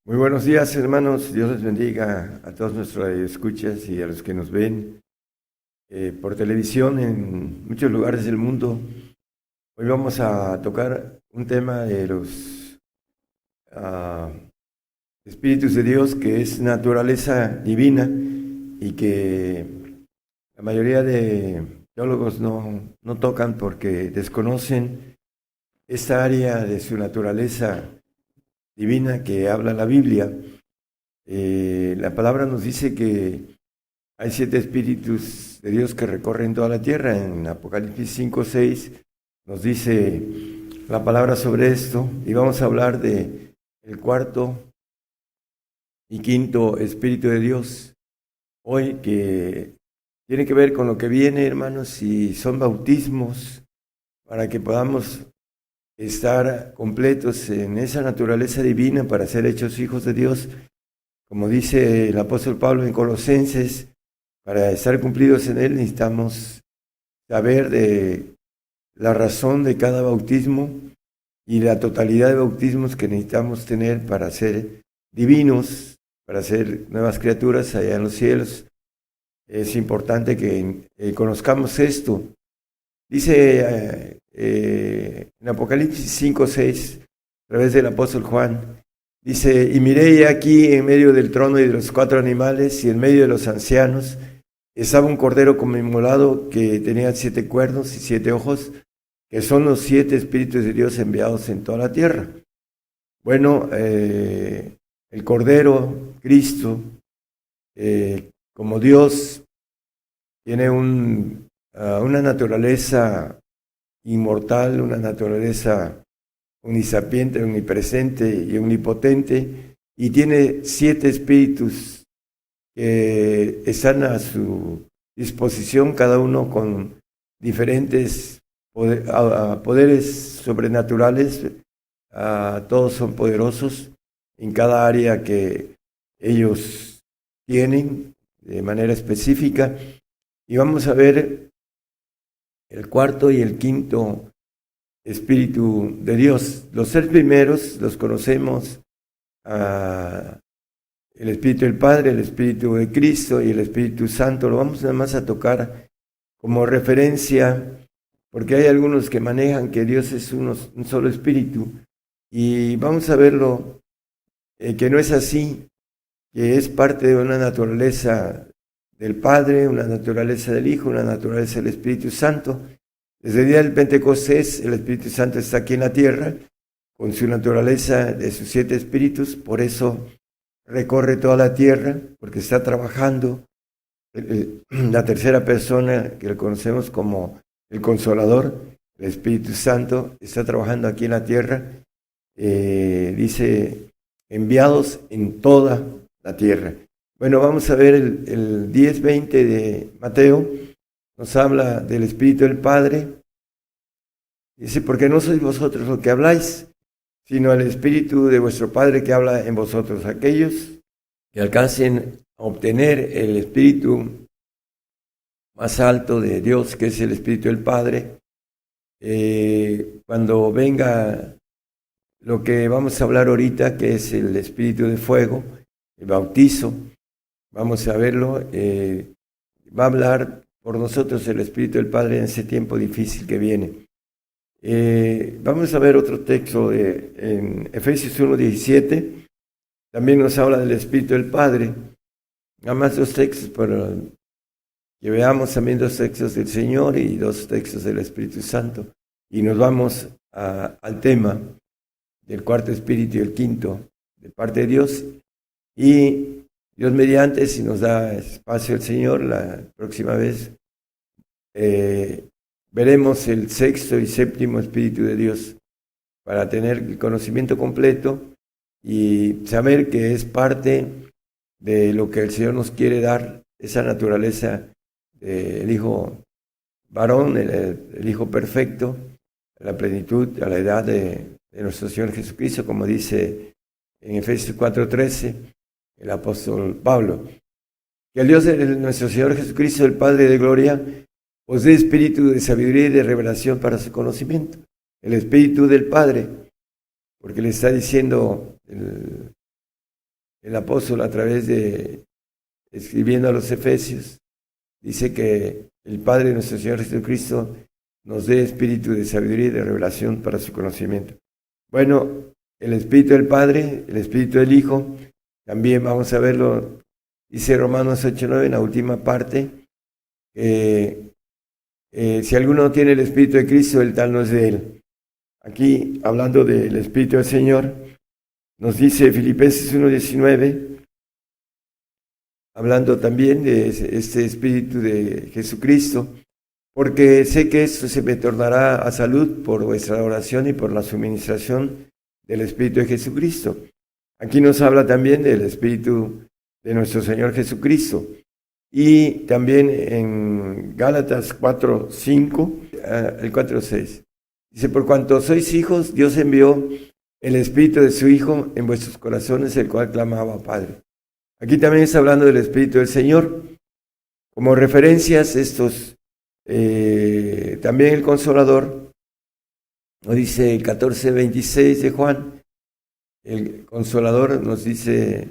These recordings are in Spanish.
Muy buenos días, hermanos. Dios les bendiga a todos nuestros escuchas y a los que nos ven por televisión en muchos lugares del mundo. Hoy vamos a tocar un tema de los ah, espíritus de Dios, que es naturaleza divina y que la mayoría de teólogos no tocan porque desconocen esta área de su naturaleza divina que habla la Biblia. La palabra nos dice que hay 7 espíritus de Dios que recorren toda la tierra. En Apocalipsis 5:6 nos dice la palabra sobre esto, y vamos a hablar de el cuarto y quinto espíritu de Dios hoy, que tiene que ver con lo que viene, hermanos, y son bautismos para que podamos estar completos en esa naturaleza divina para ser hechos hijos de Dios. Como dice el apóstol Pablo en Colosenses, para estar cumplidos en él necesitamos saber de la razón de cada bautismo y la totalidad de bautismos que necesitamos tener para ser divinos, para ser nuevas criaturas allá en los cielos. Es importante que conozcamos esto. Dice en Apocalipsis 5:6, a través del apóstol Juan, dice: y miré aquí en medio del trono y de los 4 animales y en medio de los ancianos estaba un cordero como inmolado que tenía 7 cuernos y 7 ojos, que son los 7 espíritus de Dios enviados en toda la tierra. Bueno, el cordero, Cristo, como Dios, tiene una naturaleza inmortal, una naturaleza omnisapiente, omnipresente y omnipotente, y tiene 7 espíritus que están a su disposición, cada uno con diferentes poderes sobrenaturales. Todos son poderosos en cada área que ellos tienen de manera específica. Y vamos a ver el cuarto y el quinto espíritu de Dios. Los 3 primeros los conocemos: el Espíritu del Padre, el Espíritu de Cristo y el Espíritu Santo. Lo vamos nada más a tocar como referencia, porque hay algunos que manejan que Dios es un solo espíritu, y vamos a verlo, que no es así, que es parte de una naturaleza del Padre, una naturaleza del Hijo, una naturaleza del Espíritu Santo. Desde el día del Pentecostés, el Espíritu Santo está aquí en la tierra, con su naturaleza de sus 7 espíritus. Por eso recorre toda la tierra, porque está trabajando. La tercera persona, que lo conocemos como el Consolador, el Espíritu Santo, está trabajando aquí en la tierra. Dice, enviados en toda la tierra. Bueno, vamos a ver el 10:20 de Mateo. Nos habla del Espíritu del Padre. Dice: porque no sois vosotros los que habláis, sino el Espíritu de vuestro Padre que habla en vosotros. Aquellos que alcancen a obtener el Espíritu más alto de Dios, que es el Espíritu del Padre, cuando venga lo que vamos a hablar ahorita, que es el Espíritu de fuego, el bautizo, vamos a verlo, va a hablar por nosotros el Espíritu del Padre en ese tiempo difícil que viene. Vamos a ver otro texto en Efesios 1:17, también nos habla del Espíritu del Padre. Nada más 2 textos para que veamos, también 2 textos del Señor y 2 textos del Espíritu Santo, y nos vamos al tema del cuarto espíritu y el quinto de parte de Dios. Y Dios mediante, si nos da espacio el Señor, la próxima vez veremos el sexto y séptimo espíritu de Dios, para tener el conocimiento completo y saber que es parte de lo que el Señor nos quiere dar, esa naturaleza del Hijo varón, el Hijo perfecto, la plenitud, a la edad de nuestro Señor Jesucristo, como dice en Efesios 4:13 el apóstol Pablo. Que el Dios de nuestro Señor Jesucristo, el Padre de gloria, os dé espíritu de sabiduría y de revelación para su conocimiento. El espíritu del Padre, porque le está diciendo el apóstol a través de escribiendo a los Efesios, dice que el Padre de nuestro Señor Jesucristo nos dé espíritu de sabiduría y de revelación para su conocimiento. Bueno, el espíritu del Padre, el espíritu del Hijo, también vamos a verlo, dice Romanos 8:9 en la última parte, que si alguno no tiene el espíritu de Cristo, el tal no es de él. Aquí, hablando del espíritu del Señor, nos dice Filipenses 1:19, hablando también de este espíritu de Jesucristo, porque sé que esto se me tornará a salud por vuestra oración y por la suministración del espíritu de Jesucristo. Aquí nos habla también del espíritu de nuestro Señor Jesucristo. Y también en Gálatas 4:5, el 4:6, dice, por cuanto sois hijos, Dios envió el espíritu de su Hijo en vuestros corazones, el cual clamaba Padre. Aquí también está hablando del espíritu del Señor. Como referencias, también el Consolador, nos dice el 14:26 de Juan, el Consolador nos dice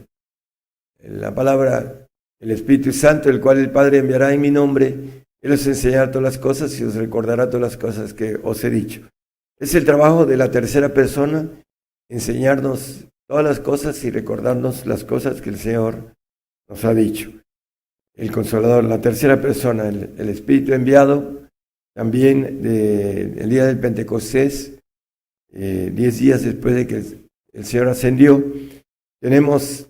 la palabra, el Espíritu Santo, el cual el Padre enviará en mi nombre, Él os enseñará todas las cosas y os recordará todas las cosas que os he dicho. Es el trabajo de la tercera persona, enseñarnos todas las cosas y recordarnos las cosas que el Señor nos ha dicho. El Consolador, la tercera persona, el Espíritu enviado, también el día del Pentecostés, 10 días después de que el Señor ascendió, tenemos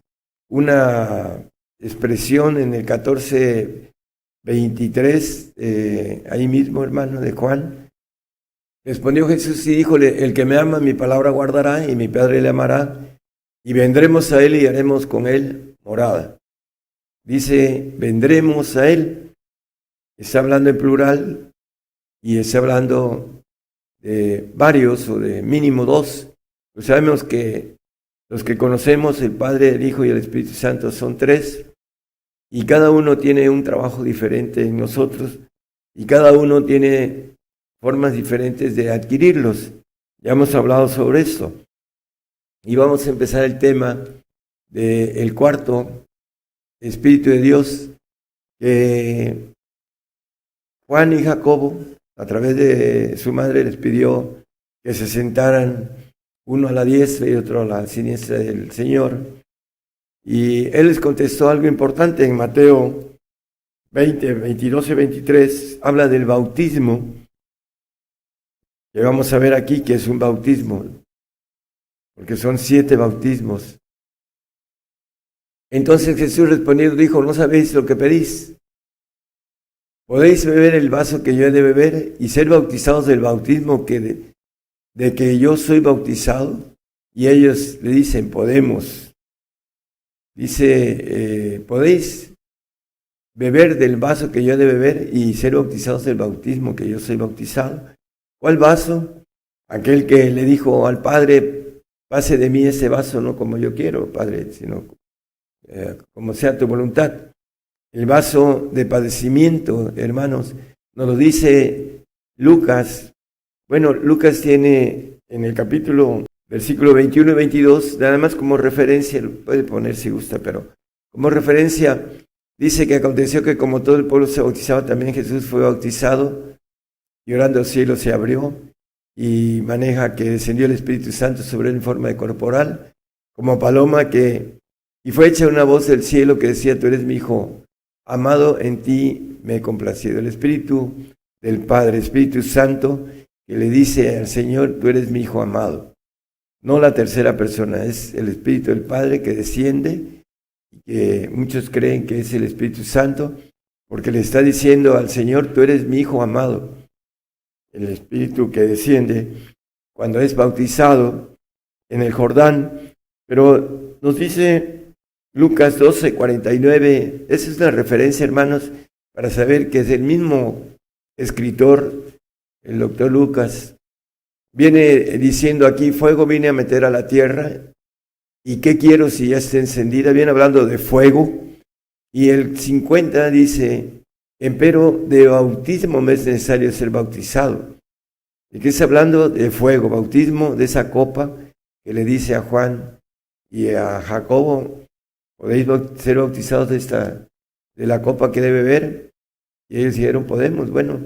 una expresión en el 14:23, ahí mismo, hermano, de Juan. Respondió Jesús y díjole, el que me ama mi palabra guardará y mi Padre le amará y vendremos a él y haremos con él morada. Dice, vendremos a él, está hablando en plural y está hablando de varios o de mínimo dos. Pues sabemos que los que conocemos, el Padre, el Hijo y el Espíritu Santo son tres, y cada uno tiene un trabajo diferente en nosotros, y cada uno tiene formas diferentes de adquirirlos. Ya hemos hablado sobre esto. Y vamos a empezar el tema del cuarto Espíritu de Dios, que Juan y Jacobo, a través de su madre, les pidió que se sentaran uno a la diestra y otro a la siniestra del Señor. Y Él les contestó algo importante en Mateo 20, 22 y 23, habla del bautismo, que vamos a ver aquí que es un bautismo, porque son 7 bautismos. Entonces Jesús respondiendo dijo, ¿no sabéis lo que pedís? ¿Podéis beber el vaso que yo he de beber y ser bautizados del bautismo de que yo soy bautizado? Y ellos le dicen, podemos. Dice, ¿podéis beber del vaso que yo he de beber y ser bautizados del bautismo que yo soy bautizado? ¿Cuál vaso? Aquel que le dijo al Padre, pase de mí ese vaso, no como yo quiero, Padre, sino como sea tu voluntad. El vaso de padecimiento, hermanos, nos lo dice Lucas. Bueno, Lucas tiene en el capítulo, versículo 21 y 22, nada más como referencia, lo puede poner si gusta, pero como referencia, dice que aconteció que como todo el pueblo se bautizaba, también Jesús fue bautizado, y orando el cielo se abrió, y maneja que descendió el Espíritu Santo sobre él en forma de corporal, como paloma y fue hecha una voz del cielo que decía, tú eres mi Hijo amado, en ti me he complacido. El Espíritu del Padre, Espíritu Santo, que le dice al Señor, tú eres mi Hijo amado. No la tercera persona, es el Espíritu del Padre que desciende, y que muchos creen que es el Espíritu Santo, porque le está diciendo al Señor, tú eres mi Hijo amado. El Espíritu que desciende cuando es bautizado en el Jordán, pero nos dice Lucas 12:49, esa es una referencia, hermanos, para saber que es el mismo escritor, el doctor Lucas, viene diciendo aquí, fuego vine a meter a la tierra, y qué quiero si ya está encendida, viene hablando de fuego, y el 50 dice, empero de bautismo me es necesario ser bautizado. ¿Y qué está hablando? De fuego, bautismo, de esa copa que le dice a Juan y a Jacobo, ¿podéis ser bautizados de la copa que debe beber? Y ellos dijeron, podemos. Bueno,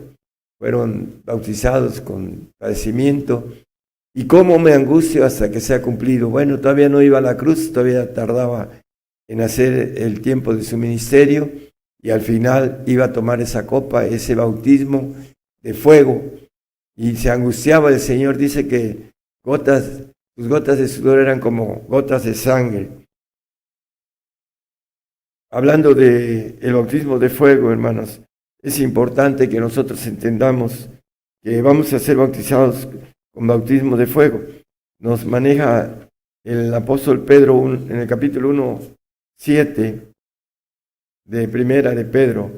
fueron bautizados con padecimiento. ¿Y cómo me angustio hasta que sea cumplido? Bueno, todavía no iba a la cruz, todavía tardaba en hacer el tiempo de su ministerio, y al final iba a tomar esa copa, ese bautismo de fuego, y se angustiaba. El Señor dice que sus gotas de sudor eran como gotas de sangre. Hablando de el bautismo de fuego, hermanos, es importante que nosotros entendamos que vamos a ser bautizados con bautismo de fuego. Nos maneja el apóstol Pedro en el capítulo 1:7 de Primera de Pedro.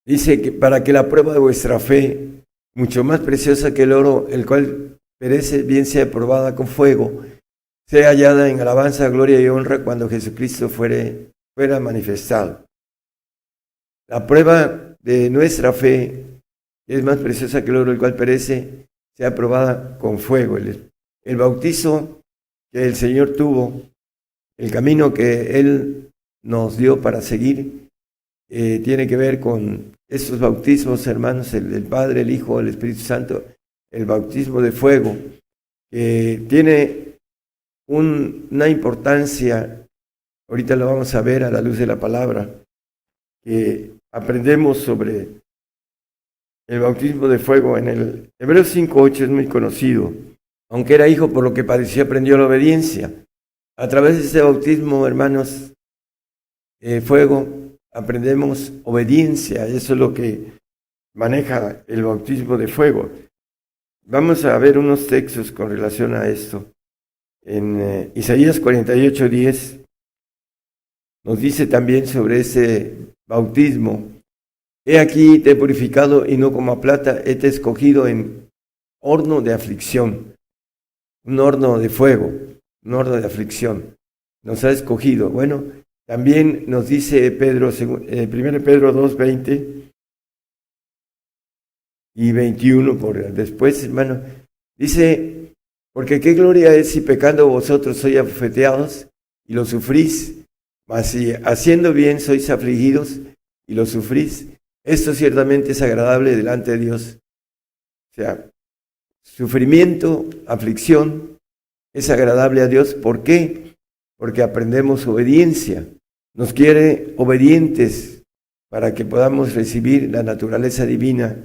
Dice que para que la prueba de vuestra fe, mucho más preciosa que el oro, el cual perece, bien sea probada con fuego, sea hallada en alabanza, gloria y honra cuando Jesucristo fuera manifestado. La prueba de nuestra fe es más preciosa que el oro, el cual perece, sea probada con fuego. El bautizo que el Señor tuvo, el camino que Él nos dio para seguir, tiene que ver con estos bautismos, hermanos, el Padre, el Hijo, el Espíritu Santo, el bautismo de fuego, que tiene una importancia, ahorita lo vamos a ver a la luz de la palabra, que aprendemos sobre el bautismo de fuego en el Hebreos 5:8, es muy conocido. Aunque era hijo, por lo que padeció, aprendió la obediencia. A través de ese bautismo, hermanos, fuego, aprendemos obediencia. Eso es lo que maneja el bautismo de fuego. Vamos a ver unos textos con relación a esto. En Isaías 48:10 nos dice también sobre ese bautismo: he aquí te he purificado y no como a plata, he te escogido en horno de aflicción, un horno de fuego, un horno de aflicción. Nos ha escogido. Bueno, también nos dice Pedro, 1 Pedro 2:20 y 21 por después, hermano, dice: porque qué gloria es si pecando vosotros sois abofeteados y lo sufrís, mas si haciendo bien sois afligidos y lo sufrís, esto ciertamente es agradable delante de Dios. O sea, sufrimiento, aflicción, es agradable a Dios. ¿Por qué? Porque aprendemos obediencia. Nos quiere obedientes para que podamos recibir la naturaleza divina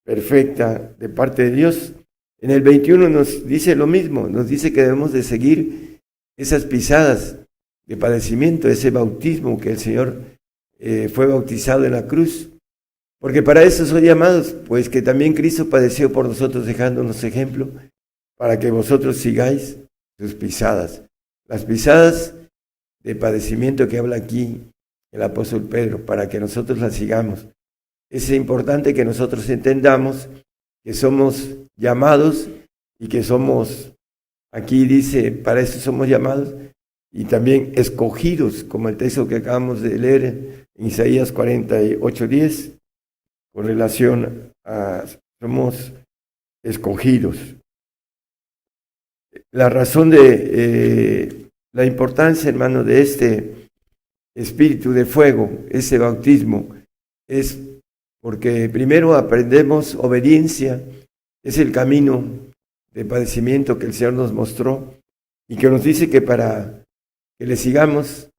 perfecta de parte de Dios. En el 21 nos dice lo mismo, nos dice que debemos de seguir esas pisadas de padecimiento, ese bautismo que el Señor fue bautizado en la cruz. Porque para eso soy llamados, pues que también Cristo padeció por nosotros, dejándonos ejemplo, para que vosotros sigáis sus pisadas. Las pisadas de padecimiento que habla aquí el apóstol Pedro, para que nosotros las sigamos. Es importante que nosotros entendamos que somos llamados y que somos, aquí dice, para eso somos llamados, y también escogidos, como el texto que acabamos de leer en Isaías 48:10. Con relación a somos escogidos. La razón de la importancia, hermano, de este espíritu de fuego, ese bautismo, es porque primero aprendemos obediencia, es el camino de padecimiento que el Señor nos mostró y que nos dice que para que le sigamos,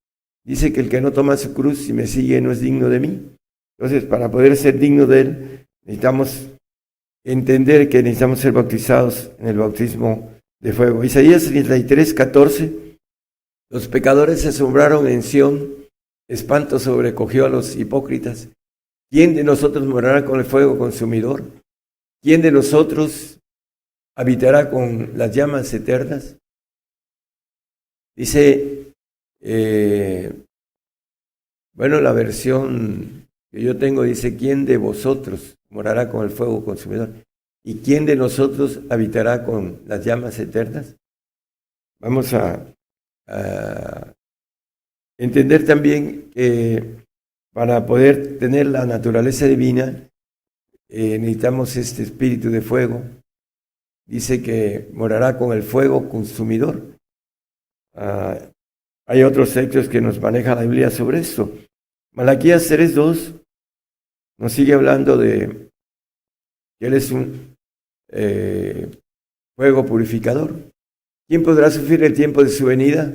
dice que el que no toma su cruz y me sigue no es digno de mí. Entonces, para poder ser digno de Él, necesitamos entender que necesitamos ser bautizados en el bautismo de fuego. Isaías 33:14, los pecadores se asombraron en Sión, espanto sobrecogió a los hipócritas. ¿Quién de nosotros morará con el fuego consumidor? ¿Quién de nosotros habitará con las llamas eternas? Dice, bueno, la versión que yo tengo dice: ¿quién de vosotros morará con el fuego consumidor? ¿Y quién de nosotros habitará con las llamas eternas? Vamos a entender también que para poder tener la naturaleza divina necesitamos este espíritu de fuego. Dice que morará con el fuego consumidor. Hay otros textos que nos maneja la Biblia sobre esto. Malaquías 3:2 nos sigue hablando de que Él es un fuego purificador. ¿Quién podrá sufrir el tiempo de su venida?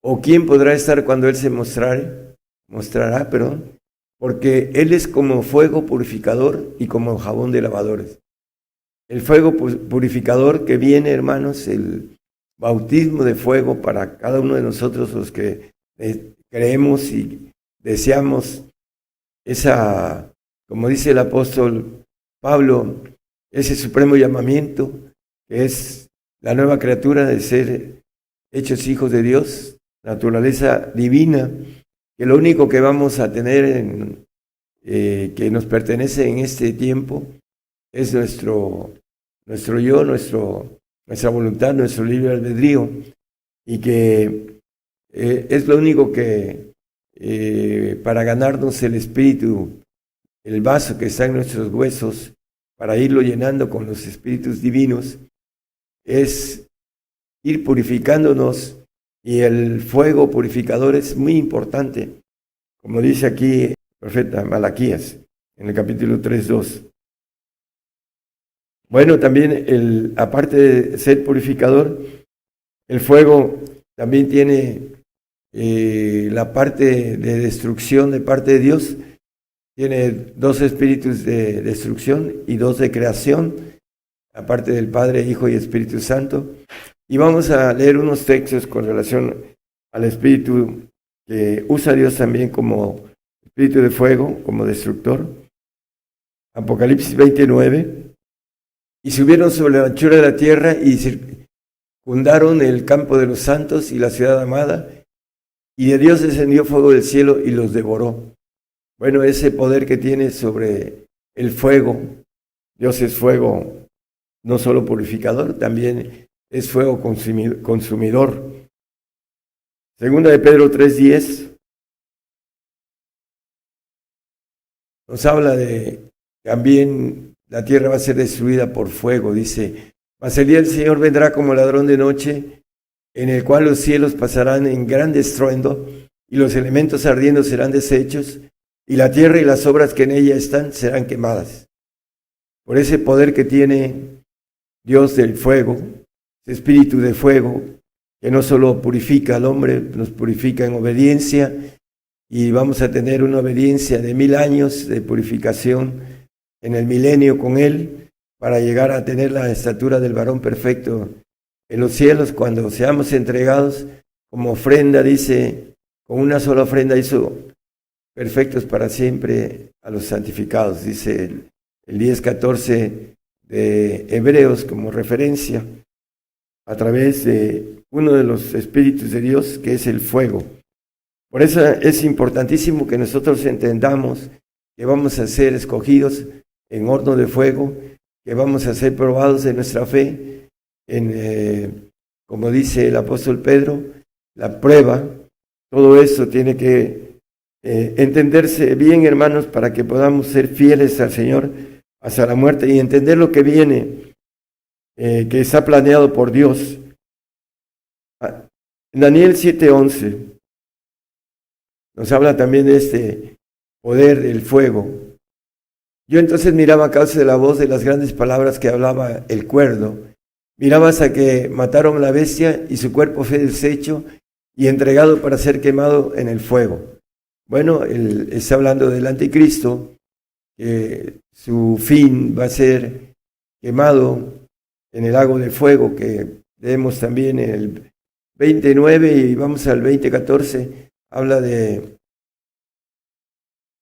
¿O quién podrá estar cuando Él se mostrará, porque Él es como fuego purificador y como jabón de lavadores. El fuego purificador que viene, hermanos, el bautismo de fuego para cada uno de nosotros, los que creemos y deseamos esa, como dice el apóstol Pablo, ese supremo llamamiento, que es la nueva criatura de ser hechos hijos de Dios, naturaleza divina, que lo único que vamos a tener que nos pertenece en este tiempo es nuestro yo, nuestra voluntad, nuestro libre albedrío, y que es lo único que para ganarnos el espíritu, el vaso que está en nuestros huesos, para irlo llenando con los espíritus divinos, es ir purificándonos, y el fuego purificador es muy importante, como dice aquí el profeta Malaquías, en el capítulo 3:2. Bueno, también aparte de ser purificador, el fuego también tiene la parte de destrucción de parte de Dios. Tiene 2 espíritus de destrucción y 2 de creación, aparte del Padre, Hijo y Espíritu Santo. Y vamos a leer unos textos con relación al espíritu que usa Dios también como espíritu de fuego, como destructor. Apocalipsis 29. Y subieron sobre la anchura de la tierra y circundaron el campo de los santos y la ciudad amada, y de Dios descendió fuego del cielo y los devoró. Bueno, ese poder que tiene sobre el fuego, Dios es fuego no solo purificador, también es fuego consumidor. Segunda de Pedro 3:10 nos habla de también la tierra va a ser destruida por fuego, dice, mas el día del Señor vendrá como ladrón de noche, en el cual los cielos pasarán en gran estruendo, y los elementos ardiendo serán deshechos, y la tierra y las obras que en ella están serán quemadas. Por ese poder que tiene Dios del fuego, ese espíritu de fuego, que no solo purifica al hombre, nos purifica en obediencia, y vamos a tener una obediencia de 1000 años de purificación en el milenio con Él, para llegar a tener la estatura del varón perfecto en los cielos, cuando seamos entregados como ofrenda, dice, con una sola ofrenda hizo perfectos para siempre a los santificados, dice el 10:14 de Hebreos como referencia, a través de uno de los espíritus de Dios, que es el fuego. Por eso es importantísimo que nosotros entendamos que vamos a ser escogidos en horno de fuego, que vamos a ser probados en nuestra fe, como dice el apóstol Pedro, la prueba. Todo eso tiene que entenderse bien, hermanos, para que podamos ser fieles al Señor hasta la muerte y entender lo que viene, que está planeado por Dios. En Daniel 7:11 nos habla también de este poder del fuego. Yo entonces miraba a causa de la voz de las grandes palabras que hablaba el cuerdo. Miraba hasta que mataron a la bestia y su cuerpo fue deshecho y entregado para ser quemado en el fuego. Bueno, él está hablando del anticristo, que su fin va a ser quemado en el lago de fuego, que vemos también en el 29 y vamos al 20:14, habla de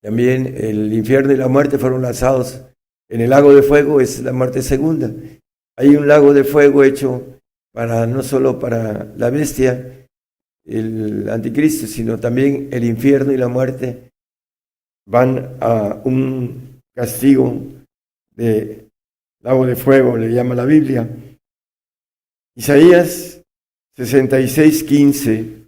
también el infierno y la muerte fueron lanzados en el lago de fuego, es la muerte segunda. Hay un lago de fuego hecho para no solo para la bestia, el anticristo, sino también el infierno y la muerte van a un castigo de lago de fuego, le llama la Biblia. Isaías 66:15,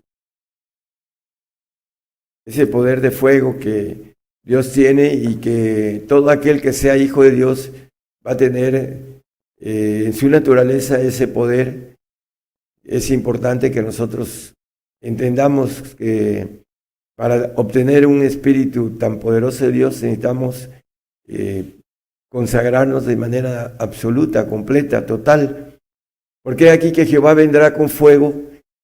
ese poder de fuego que Dios tiene y que todo aquel que sea hijo de Dios va a tener en su naturaleza ese poder. Es importante que nosotros entendamos que para obtener un espíritu tan poderoso de Dios necesitamos consagrarnos de manera absoluta, completa, total. Porque aquí que Jehová vendrá con fuego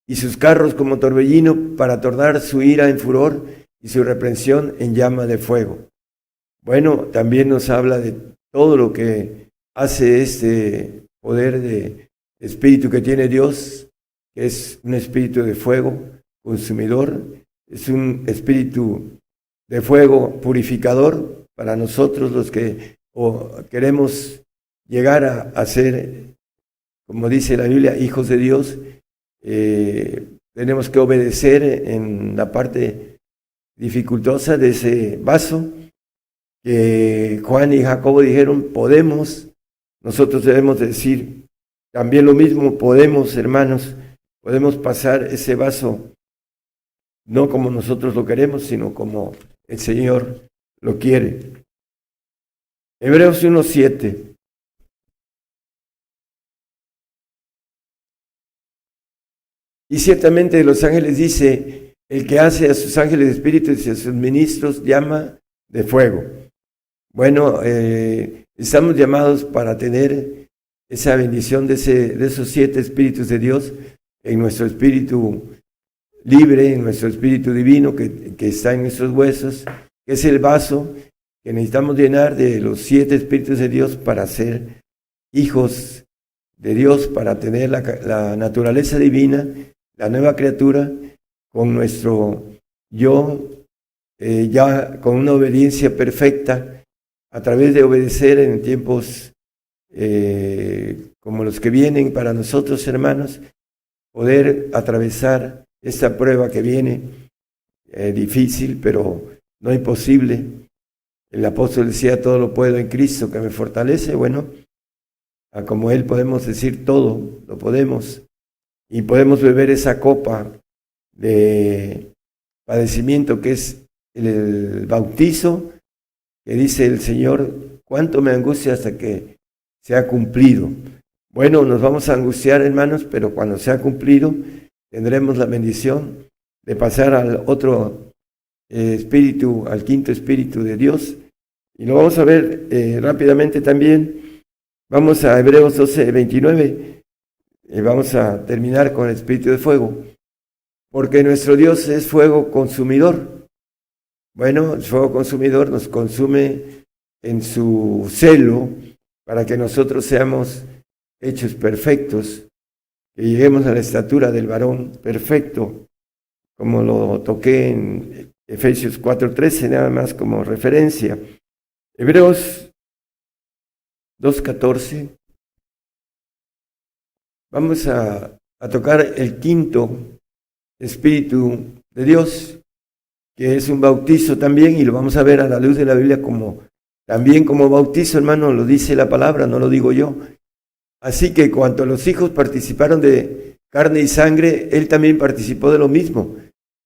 y sus carros como torbellino para tornar su ira en furor y su reprensión en llama de fuego. Bueno, también nos habla de todo lo que hace este poder de espíritu que tiene Dios, que es un espíritu de fuego consumidor, es un espíritu de fuego purificador para nosotros los que queremos llegar a ser, como dice la Biblia, hijos de Dios. Tenemos que obedecer en la parte dificultosa de ese vaso que Juan y Jacobo dijeron, podemos. Nosotros debemos decir también lo mismo, podemos, hermanos, podemos pasar ese vaso no como nosotros lo queremos, sino como el Señor lo quiere. Hebreos 1:7. Y ciertamente de los ángeles dice, el que hace a sus ángeles espíritus y a sus ministros llama de fuego. Bueno, estamos llamados para tener esa bendición de esos 7 espíritus de Dios en nuestro espíritu libre, en nuestro espíritu divino que está en nuestros huesos, que es el vaso que necesitamos llenar de los 7 espíritus de Dios para ser hijos de Dios, para tener la naturaleza divina, la nueva criatura, con nuestro yo, ya con una obediencia perfecta, a través de obedecer en tiempos como los que vienen para nosotros, hermanos, poder atravesar esta prueba que viene, difícil, pero no imposible. El apóstol decía, todo lo puedo en Cristo que me fortalece. Bueno, como Él podemos decir todo, lo podemos. Y podemos beber esa copa de padecimiento que es el bautizo, que dice el Señor, cuánto me angustia hasta que se ha cumplido. Bueno, nos vamos a angustiar, hermanos, pero cuando se ha cumplido, tendremos la bendición de pasar al otro espíritu, al quinto espíritu de Dios. Y lo vamos a ver rápidamente también. Vamos a Hebreos 12:29. Vamos a terminar con el espíritu de fuego. Porque nuestro Dios es fuego consumidor. Bueno, el fuego consumidor nos consume en su celo para que nosotros seamos hechos perfectos, que lleguemos a la estatura del varón perfecto, como lo toqué en Efesios 4:13, nada más como referencia. Hebreos 2:14. Vamos a tocar el quinto espíritu de Dios, que es un bautizo también, y lo vamos a ver a la luz de la Biblia también como bautizo, hermano, lo dice la palabra, no lo digo yo. Así que cuando los hijos participaron de carne y sangre, Él también participó de lo mismo,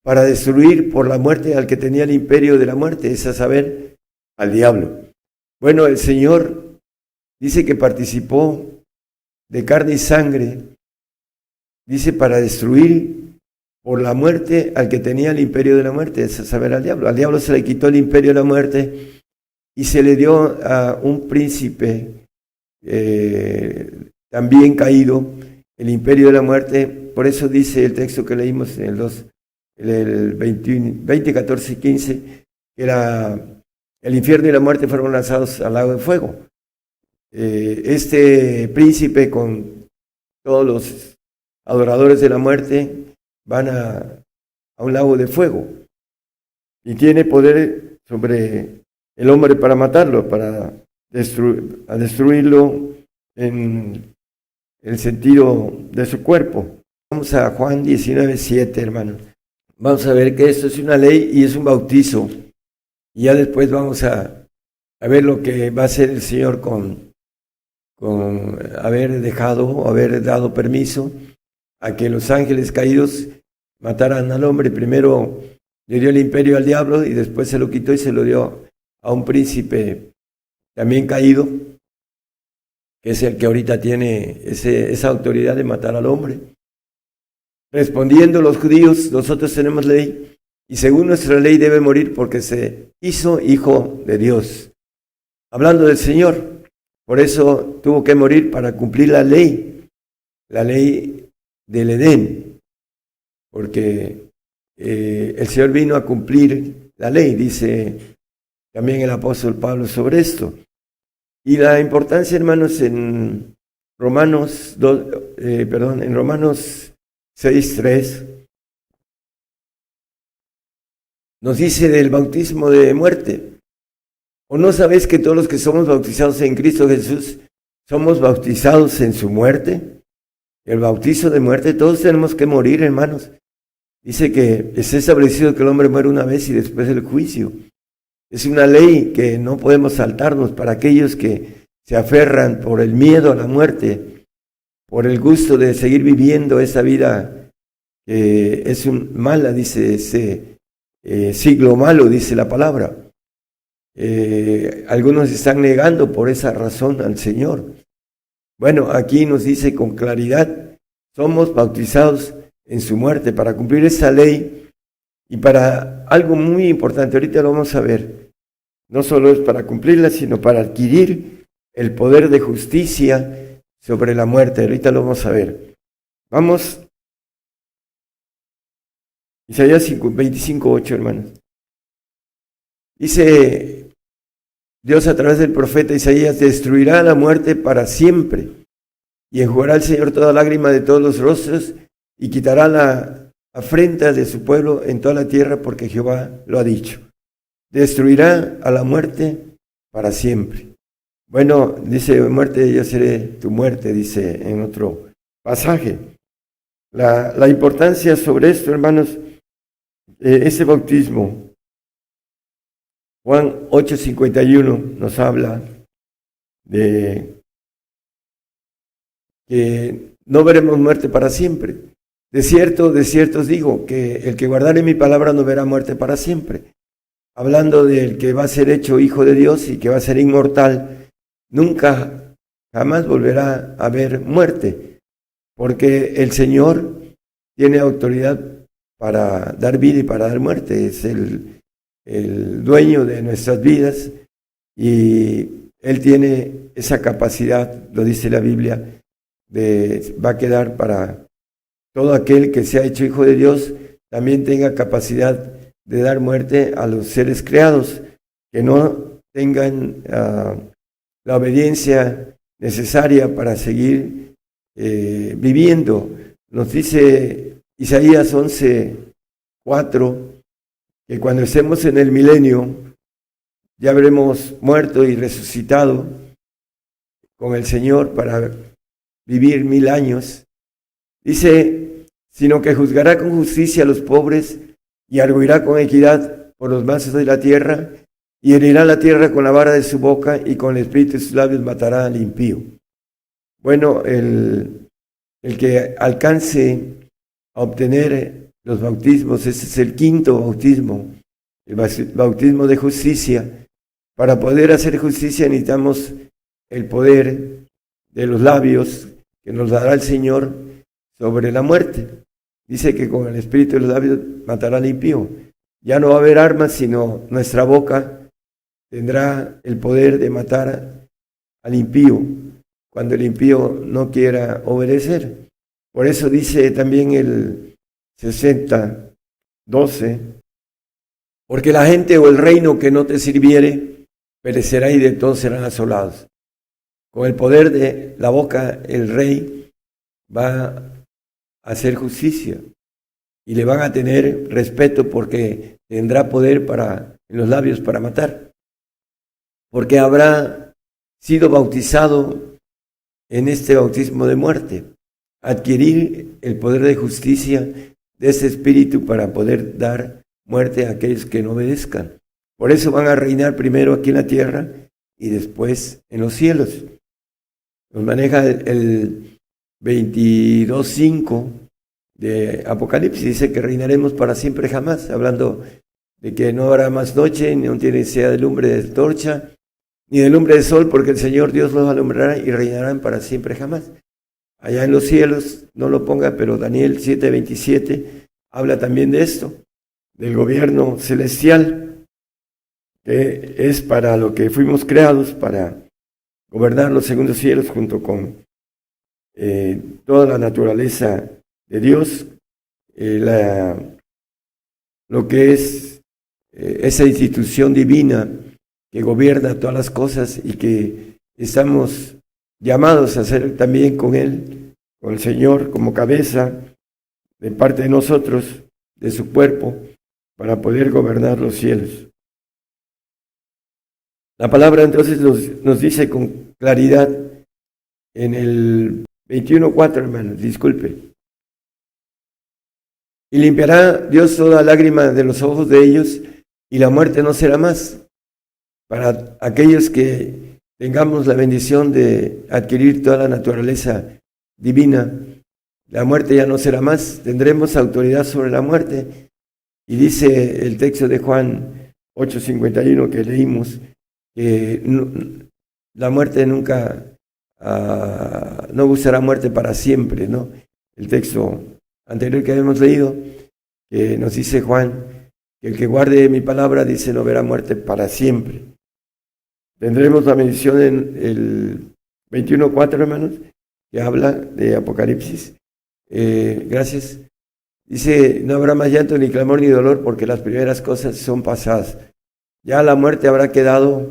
para destruir por la muerte al que tenía el imperio de la muerte, es a saber, al diablo. Bueno, el Señor dice que participó de carne y sangre, dice para destruir por la muerte al que tenía el imperio de la muerte, es a saber, al diablo. Al diablo se le quitó el imperio de la muerte y se le dio a un príncipe también caído, el imperio de la muerte. Por eso dice el texto que leímos en el 20, 14 y 15, que el infierno y la muerte fueron lanzados al lago de fuego. Este príncipe con todos los adoradores de la muerte van a un lago de fuego y tiene poder sobre el hombre para matarlo, para destruirlo en el sentido de su cuerpo. Vamos a Juan 19:7, hermanos. Vamos a ver que esto es una ley y es un bautizo. Y ya después vamos a ver lo que va a hacer el Señor con haber dado permiso a que los ángeles caídos mataran al hombre. Primero le dio el imperio al diablo y después se lo quitó y se lo dio a un príncipe también caído, que es el que ahorita tiene esa autoridad de matar al hombre. Respondiendo los judíos, nosotros tenemos ley, y según nuestra ley debe morir porque se hizo hijo de Dios. Hablando del Señor, por eso tuvo que morir para cumplir la ley del Edén, porque el Señor vino a cumplir la ley, dice también el apóstol Pablo sobre esto. Y la importancia, hermanos, en Romanos 6:3 nos dice del bautismo de muerte. ¿O no sabéis que todos los que somos bautizados en Cristo Jesús somos bautizados en su muerte? El bautizo de muerte, todos tenemos que morir, hermanos. Dice que es establecido que el hombre muere una vez y después el juicio. Es una ley que no podemos saltarnos para aquellos que se aferran por el miedo a la muerte, por el gusto de seguir viviendo esa vida que es mala, dice ese siglo malo, dice la palabra. Algunos están negando por esa razón al Señor. Bueno, aquí nos dice con claridad, somos bautizados en su muerte para cumplir esa ley y para algo muy importante, ahorita lo vamos a ver, no solo es para cumplirla, sino para adquirir el poder de justicia sobre la muerte, ahorita lo vamos a ver. Vamos, Isaías 25:8, hermanos. Dice Dios a través del profeta Isaías, destruirá la muerte para siempre y enjugará el Señor toda lágrima de todos los rostros y quitará la afrenta de su pueblo en toda la tierra porque Jehová lo ha dicho. Destruirá a la muerte para siempre. Bueno, dice muerte, yo seré tu muerte, dice en otro pasaje. La importancia sobre esto, hermanos, ese bautismo. Juan 8:51 nos habla de que no veremos muerte para siempre. De cierto os digo, que el que guardare mi palabra no verá muerte para siempre. Hablando del que va a ser hecho hijo de Dios y que va a ser inmortal, nunca, jamás volverá a haber muerte, porque el Señor tiene autoridad para dar vida y para dar muerte. Es el dueño de nuestras vidas y Él tiene esa capacidad, lo dice la Biblia, va a quedar para todo aquel que sea hecho hijo de Dios, también tenga capacidad de dar muerte a los seres creados, que no tengan la obediencia necesaria para seguir viviendo. Nos dice Isaías 11:4, que cuando estemos en el milenio, ya habremos muerto y resucitado con el Señor para vivir 1000 años. Dice, sino que juzgará con justicia a los pobres y arguirá con equidad por los mansos de la tierra y herirá la tierra con la vara de su boca y con el espíritu de sus labios matará al impío. Bueno, el que alcance a obtener los bautismos, ese es el quinto bautismo, el bautismo de justicia. Para poder hacer justicia necesitamos el poder de los labios que nos dará el Señor sobre la muerte. Dice que con el espíritu de los labios matará al impío. Ya no va a haber armas, sino nuestra boca tendrá el poder de matar al impío cuando el impío no quiera obedecer. Por eso dice también el 60:12, porque la gente o el reino que no te sirviere perecerá y de todos serán asolados. Con el poder de la boca el rey va a hacer justicia y le van a tener respeto porque tendrá poder en los labios para matar, porque habrá sido bautizado en este bautismo de muerte, adquirir el poder de justicia de ese espíritu para poder dar muerte a aquellos que no obedezcan. Por eso van a reinar primero aquí en la tierra y después en los cielos. Nos maneja el 22:5 de Apocalipsis, dice que reinaremos para siempre jamás, hablando de que no habrá más noche, ni no tiene necesidad de lumbre de torcha, ni de lumbre de sol, porque el Señor Dios los alumbrará y reinarán para siempre jamás. allá en los cielos, no lo ponga, pero Daniel 7:27 habla también de esto, del gobierno celestial, que es para lo que fuimos creados, para gobernar los segundos cielos junto con toda la naturaleza de Dios, lo que es esa institución divina que gobierna todas las cosas y que estamos llamados a ser también con Él, con el Señor como cabeza de parte de nosotros, de su cuerpo, para poder gobernar los cielos. La palabra entonces nos dice con claridad en el 21:4, hermanos, disculpe. Y limpiará Dios toda lágrima de los ojos de ellos, y la muerte no será más. Para aquellos que tengamos la bendición de adquirir toda la naturaleza divina, la muerte ya no será más, tendremos autoridad sobre la muerte. Y dice el texto de Juan 8:51 que leímos, que la muerte nunca, no buscará muerte para siempre, ¿no? El texto anterior que habíamos leído, que nos dice Juan, que el que guarde mi palabra, dice, no verá muerte para siempre. Tendremos la bendición en el 21:4, hermanos, que habla de Apocalipsis. Gracias. Dice, no habrá más llanto, ni clamor, ni dolor, porque las primeras cosas son pasadas. Ya la muerte habrá quedado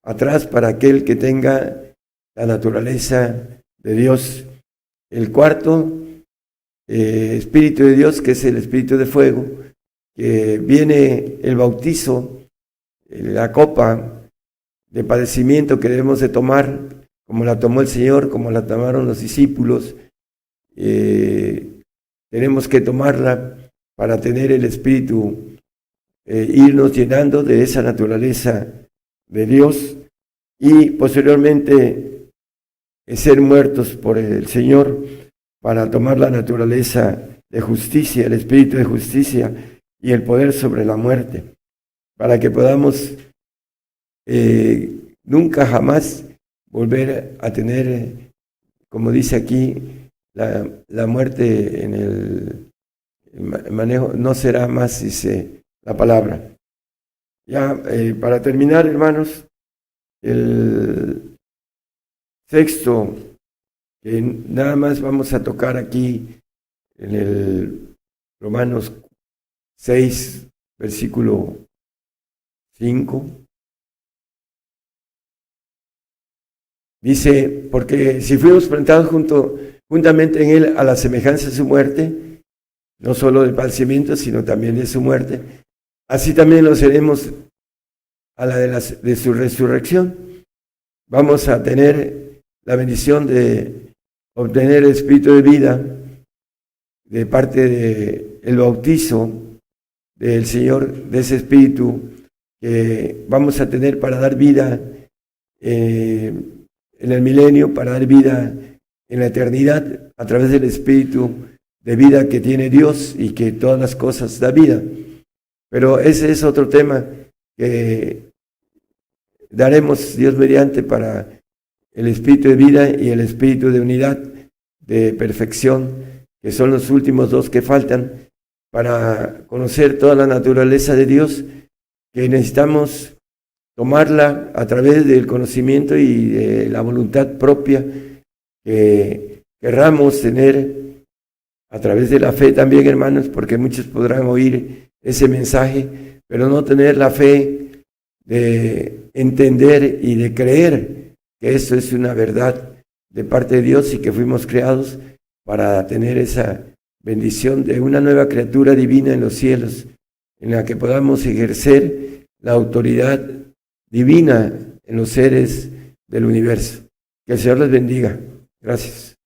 atrás para aquel que tenga la naturaleza de Dios. El cuarto, Espíritu de Dios, que es el Espíritu de fuego, que viene el bautizo, la copa de padecimiento que debemos de tomar, como la tomó el Señor, como la tomaron los discípulos. Tenemos que tomarla para tener el Espíritu, irnos llenando de esa naturaleza de Dios y posteriormente ser muertos por el Señor para tomar la naturaleza de justicia, el Espíritu de justicia y el poder sobre la muerte, para que podamos nunca jamás volver a tener, como dice aquí, la muerte en el manejo, no será más, dice la palabra. Ya, para terminar, hermanos, el sexto, que nada más vamos a tocar aquí en el Romanos 6, versículo 5. Dice, porque si fuimos plantados juntamente en Él a la semejanza de su muerte, no solo del padecimiento, sino también de su muerte, así también lo seremos a la de su resurrección. Vamos a tener la bendición de obtener el Espíritu de vida de parte del bautizo del Señor, de ese Espíritu que vamos a tener para dar vida en el milenio, para dar vida en la eternidad a través del Espíritu de vida que tiene Dios y que todas las cosas da vida. Pero ese es otro tema que daremos, Dios mediante, para el Espíritu de vida y el Espíritu de unidad, de perfección, que son los últimos dos que faltan para conocer toda la naturaleza de Dios, que necesitamos tomarla a través del conocimiento y de la voluntad propia que querramos tener a través de la fe también, hermanos, porque muchos podrán oír ese mensaje, pero no tener la fe de entender y de creer que esto es una verdad de parte de Dios y que fuimos creados para tener esa bendición de una nueva criatura divina en los cielos, en la que podamos ejercer la autoridad divina en los seres del universo. Que el Señor les bendiga. Gracias.